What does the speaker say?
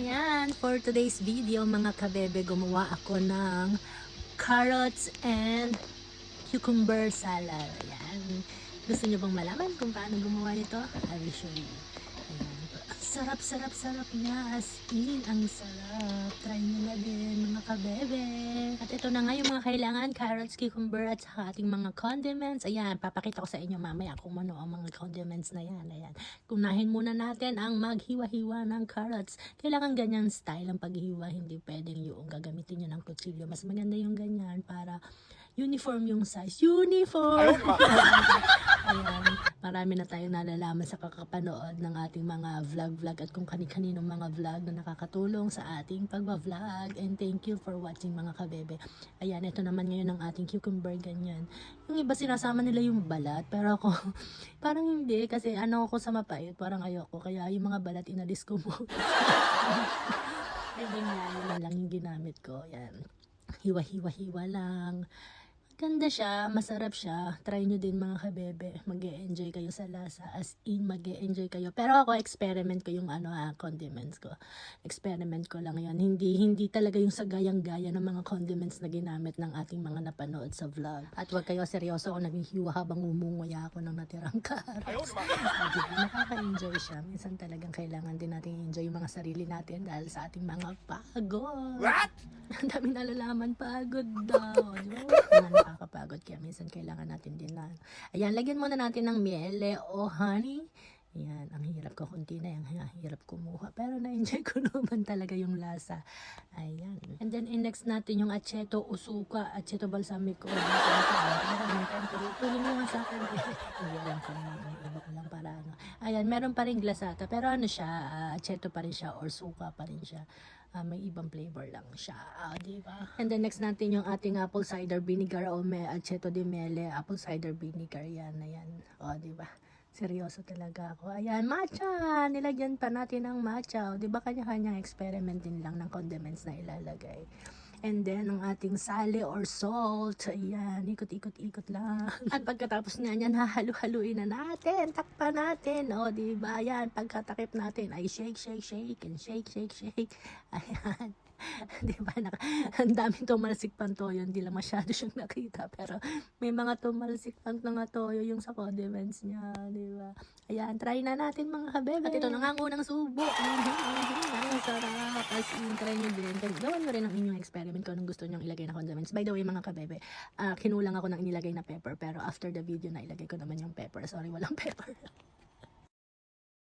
Ayan, for today's video mga kabebe, gumawa ako ng carrots and cucumber salad. Ayan. Gusto nyo bang malaman kung paano gumawa nito? I will show you. Ayan. Sarap, sarap, sarap niya. As in, ang sarap. Try nyo na din mga kabebe. At ito na nga yung mga kailangan, carrots, cucumber, at saka ating mga condiments. Ayan, papakita ko sa inyo mamaya kung ano ang mga condiments na yan. Ayan. Kunahin muna natin ang maghiwa-hiwa ng carrots. Kailangan ganyan style ang paghiwa. Hindi pwedeng yung gagamitin nyo ng kutsilyo. Mas maganda yung ganyan para uniform yung size. Uniform! Ayan, marami na tayong nalalaman sa kakapanood ng ating mga vlog at kung kani-kaninong mga vlog na nakakatulong sa ating pagba-vlog. And thank you for watching mga kabebe. Ayan, ito naman ngayon ang ating cucumber, ganyan. Yung iba sinasama nila yung balat, pero ako parang hindi kasi ano ako sa mapait, parang ayoko. Kaya yung mga balat inalis ko mo. Ay, ganyan, yun lang yung ginamit ko. Ayan, hiwa-hiwa-hiwa lang. Ganda siya, masarap siya. Try nyo din mga kabebe. Mag-e-enjoy kayo sa lasa. As in, mag-e-enjoy kayo. Pero ako, experiment ko yung condiments ko. Experiment ko lang yan. Hindi talaga yung sa gayang-gaya ng mga condiments na ginamit ng ating mga napanood sa vlog. At wag kayo seryoso ako naghihiwa habang umunguya ako ng natirang carrots. Nakaka-enjoy siya. Minsan talagang kailangan din natin enjoy yung mga sarili natin dahil sa ating mga pagod. What? Ang daming nalalaman, pagod daw. Nakakapagod kaya minsan kailangan natin din na. Ayan, lagyan muna natin ng miele o honey. Ayan, ang hirap ko kunti na yung hirap kumuha. Pero na-enjoy ko naman talaga yung lasa. Ayan. And then index natin yung aceto usuka, aceto balsamico. Tulong naman sa akin. Iyan ko naman. Iba ko lang para ano. Ayan, meron pa rin glasata. Pero ano siya, aceto pa rin siya or suka pa rin siya. May ibang flavor lang siya, diba? And then next natin yung ating apple cider vinegar o aceto de mele, apple cider vinegar, yan na yan. Diba? Seryoso talaga ako. Ayan, matcha! Nilagyan pa natin ng matcha. Diba kanya-kanyang experiment din lang ng condiments na ilalagay. And then, ang ating sali or salt. Ayan, ikot-ikot-ikot lang. At pagkatapos nga yan, hahalu-haluin na natin. Takpan natin. Diba? Ayan, pagkatakip natin, ay shake, shake, shake, and shake, shake, shake. Ayan. Diba? Ang daming tumalsik pang toyo. Hindi lang masyado siyang nakita. Pero may mga tumalsik pang mga toyo yung sa condiments niya. Diba? Ayan, try na natin mga kabebe. At ito na nga ang unang subo. Ang sarap. As in, try nyo din. Gawan nyo rin ang inyong experiment kung anong gusto nyong ilagay na condiments. By the way mga kabebe, kinulang ako ng inilagay na pepper. Pero after the video na ilagay ko naman yung pepper. Sorry, walang pepper.